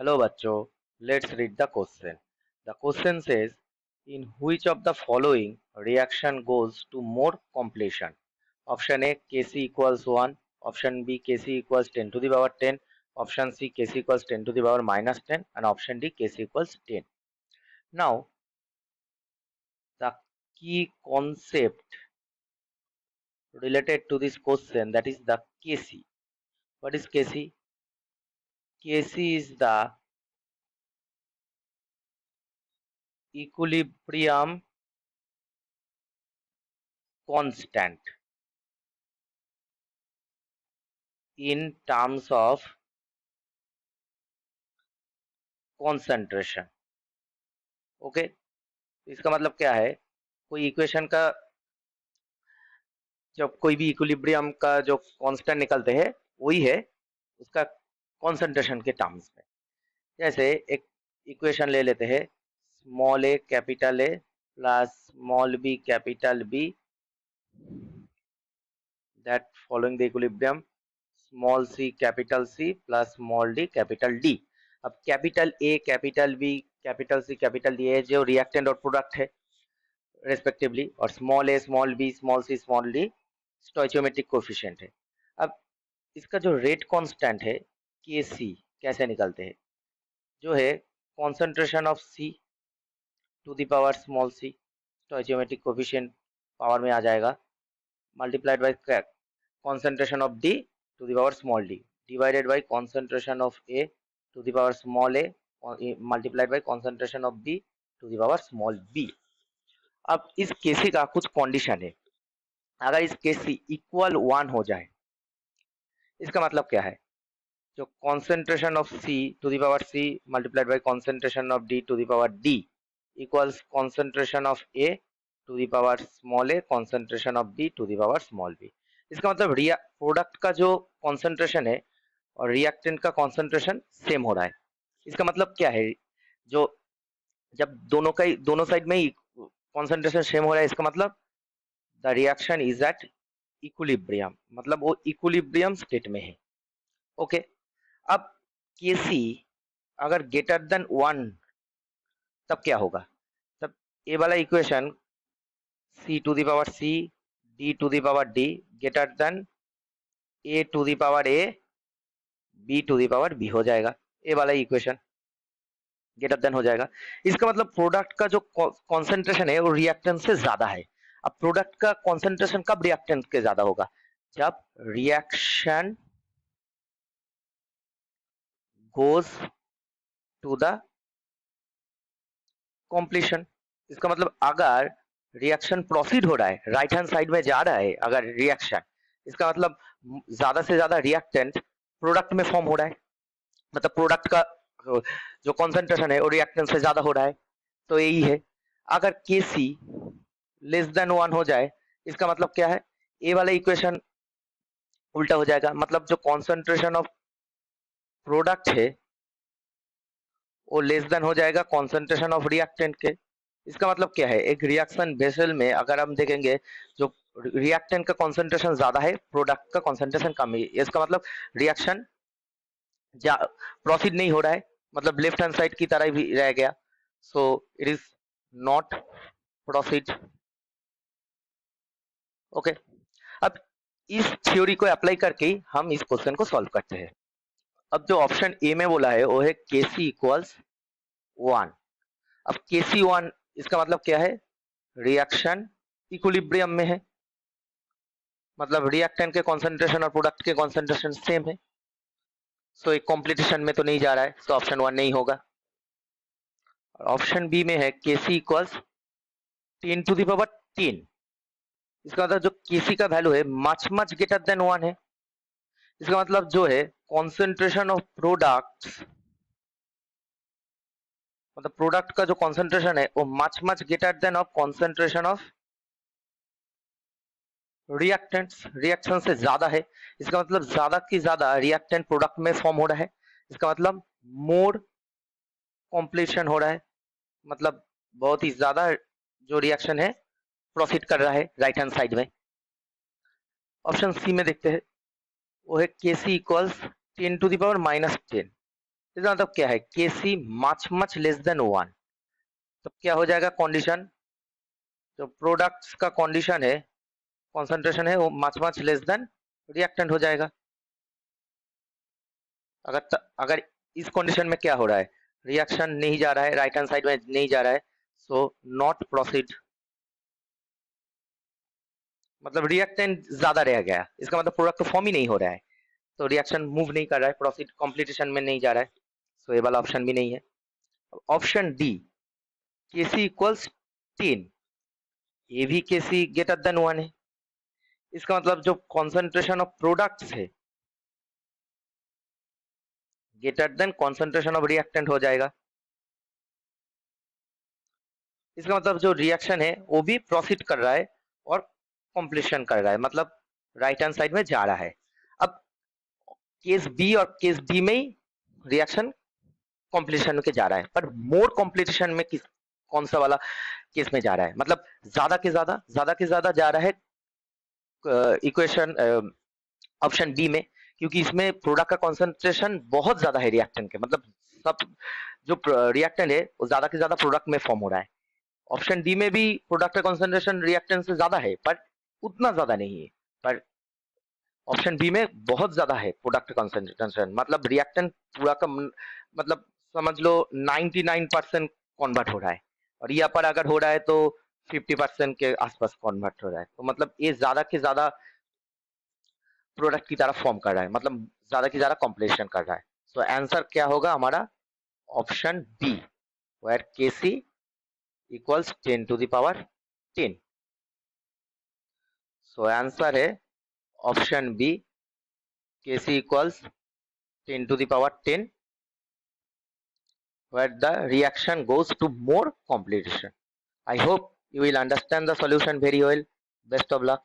Hello bachcho, let's read the question. The question says, in which of the following reaction goes to more completion? Option A, Kc equals 1. Option B, Kc equals 10 to the power 10. Option C, Kc equals 10 to the power minus 10. And option D, Kc equals 10. Now, the key concept related to this question, that is the Kc. What is Kc? Kc is the equilibrium constant in terms of concentration. Okay, इसका मतलब क्या है? कोई equation का जब कोई भी equilibrium का जो कांस्टेंट निकलते हैं वही है उसका कॉन्सेंट्रेशन के टर्म्स में। जैसे एक इक्वेशन ले लेते हैं, small A capital A plus small B capital B, that following the equilibrium small C capital C plus small D capital D. अब capital A capital B capital C capital D जो reactant और product है respectively, और small A small B small C small D stoichiometric coefficient है। अब इसका जो rate constant है के सी कैसे निकलते हैं? जो है concentration of C to the power small C, stoichiometric coefficient power में आ जाएगा, multiplied by concentration of D to the power small D divided by concentration of A to the power small A multiplied by concentration of B to the power small B. अब इस केसी का कुछ condition है, अगर इस केसी equal 1 हो जाए इसका मतलब क्या है? जो concentration of C to the power C multiplied by concentration of D to the power D equals concentration of A to the power small A concentration of B to the power small B. इसका मतलब product का जो concentration है और reactant का concentration same हो रहा है। इसका मतलब क्या है? जो जब दोनों साइड में ही कॉन्सेंट्रेशन सेम हो रहा है इसका मतलब the reaction is at equilibrium, मतलब वो इक्विलिब्रियम स्टेट में है। ओके, अब केसी अगर ग्रेटर देन 1 तब क्या होगा? तब ए वाला equation C to the power C D to the power D greater than A to the power A B to the power B हो जाएगा। ए वाला इक्वेशन ग्रेटर देन हो जाएगा। इसका मतलब प्रोडक्ट का जो कॉन्सेंट्रेशन है वो रिएक्टेंट से ज्यादा है। अब प्रोडक्ट का कॉन्सेंट्रेशन कब रिएक्टेंट के ज्यादा होगा? जब reaction goes to the completion। इसका मतलब अगर रिएक्शन प्रोसीड हो रहा है, राइट हैंड साइड में जा रहा है अगर रिएक्शन, इसका मतलब ज्यादा से ज्यादा रिएक्टेंट प्रोडक्ट में फॉर्म हो रहा है, मतलब प्रोडक्ट का जो कॉन्सेंट्रेशन है वो रिएक्टेंट से ज्यादा हो रहा है, तो यही है। अगर केसी लेस देन 1 हो जाए इसका मतलब क्या है? ए वाला इक्वेशन उल्टा हो जाएगा, मतलब जो कॉन्सेंट्रेशन ऑफ प्रोडक्ट है वो लेस देन हो जाएगा कॉन्सेंट्रेशन ऑफ रिएक्टेंट के। इसका मतलब क्या है? एक रिएक्शन वेसल में अगर हम देखेंगे जो रिएक्टेंट का कॉन्सेंट्रेशन ज्यादा है प्रोडक्ट का कॉन्सेंट्रेशन कम है, इसका मतलब रिएक्शन प्रोसीड नहीं हो रहा है, मतलब लेफ्ट हैंड साइड की तरह भी रह गया, so it is not proceed. Okay, अब इस थ्योरी को अप्लाई करके हम इस क्वेश्चन को सॉल्व करते हैं। अब जो ऑप्शन ए में बोला है वो है केसी इक्वल्स 1। अब KC1 इसका मतलब क्या है? रिएक्शन इक्विलिब्रियम में है, मतलब रिएक्टेंट के कॉन्सेंट्रेशन और प्रोडक्ट के कॉन्सेंट्रेशन सेम है, सो एक कॉम्पिटिशन में तो नहीं जा रहा है, तो ऑप्शन 1 नहीं होगा। ऑप्शन बी में है KC equals 10 to the power 10। इसका मतलब जो KC का वैल्यू है मच मच ग्रेटर देन 1 है। इसका मतलब जो है कॉन्सेंट्रेशन ऑफ प्रोडक्ट्स, मतलब प्रोडक्ट का जो कॉन्सेंट्रेशन है वो much much greater than of concentration of reactants, reaction से ज्यादा है। इसका मतलब ज्यादा की ज्यादा रिएक्टेंट प्रोडक्ट में फॉर्म हो रहा है, इसका मतलब मोर कॉम्प्लीशन हो रहा है, मतलब बहुत ही ज्यादा जो रिएक्शन है प्रोसीड कर रहा है राइट हैंड साइड में। ऑप्शन सी में देखते हैं, वो है केसी इक्वल्स 10 टू द पावर -10। इसका मतलब क्या है, Kc much much less than 1, तो क्या हो जाएगा कंडीशन, जो प्रोडक्ट्स का कंडीशन है, कॉन्सेंट्रेशन है, वो much much less than reactant हो जाएगा। अगर इस कंडीशन में क्या हो रहा है, रिएक्शन नहीं जा रहा है, राइट हैंड साइड में नहीं जा रहा है, सो नॉट प्रोसीड, मतलब रिएक्टेंट ज्यादा रह गया, इसका मतलब प्रोडक्ट तो फॉर्म ही नहीं हो रहा है, तो रिएक्शन मूव नहीं कर रहा है, प्रोसीड कॉम्प्लीटेशन में नहीं जा रहा है, सो ये वाला ऑप्शन भी नहीं है। ऑप्शन डी, Kc इक्वल्स 10, ये भी Kc ग्रेटर देन 1 है, इसका मतलब जो कॉन्सेंट्रेशन ऑफ प्रोडक्ट्स है greater than concentration of reactant हो जाएगा, इसका मतलब जो रिएक्शन है वो भी प्रोसीड कर रहा है और कंप्लीशन कर रहा है, मतलब राइट हैंड साइड में जा रहा है। अब केस बी और केस डी में ही रिएक्शन कंप्लीशन के जा रहा है, पर मोर कंप्लीशन में किस कौन सा वाला केस में जा रहा है, मतलब ज्यादा के ज्यादा जा रहा है इक्वेशन ऑप्शन डी में, क्योंकि इसमें प्रोडक्ट का कॉन्सेंट्रेशन बहुत ज्यादा है रिएक्टेंट के, मतलब सब जो रिएक्टेंट है वो ज्यादा के ज्यादा प्रोडक्ट में फॉर्म हो रहा है। ऑप्शन डी में भी प्रोडक्ट का कॉन्सेंट्रेशन रिएक्टेंट से ज्यादा है, पर उतना ज्यादा नहीं है, पर ऑप्शन बी में बहुत ज्यादा है प्रोडक्ट कंसंट्रेशन, मतलब रिएक्टेंट पूरा का मतलब समझ लो 99% कन्वर्ट हो रहा है, और यहाँ पर अगर हो रहा है तो 50% के आसपास कन्वर्ट हो रहा है, तो मतलब ये ज्यादा के ज्यादा प्रोडक्ट की तरह फॉर्म कर रहा है, मतलब ज्यादा की ज्यादा कॉम्प्लीशन कर रहा है। सो आंसर क्या होगा हमारा, option B, where Kc equals 10 to the power 10। So answer है option B, Kc equals 10 to the power 10, where the reaction goes to more completion. I hope you will understand the solution very well. Best of luck.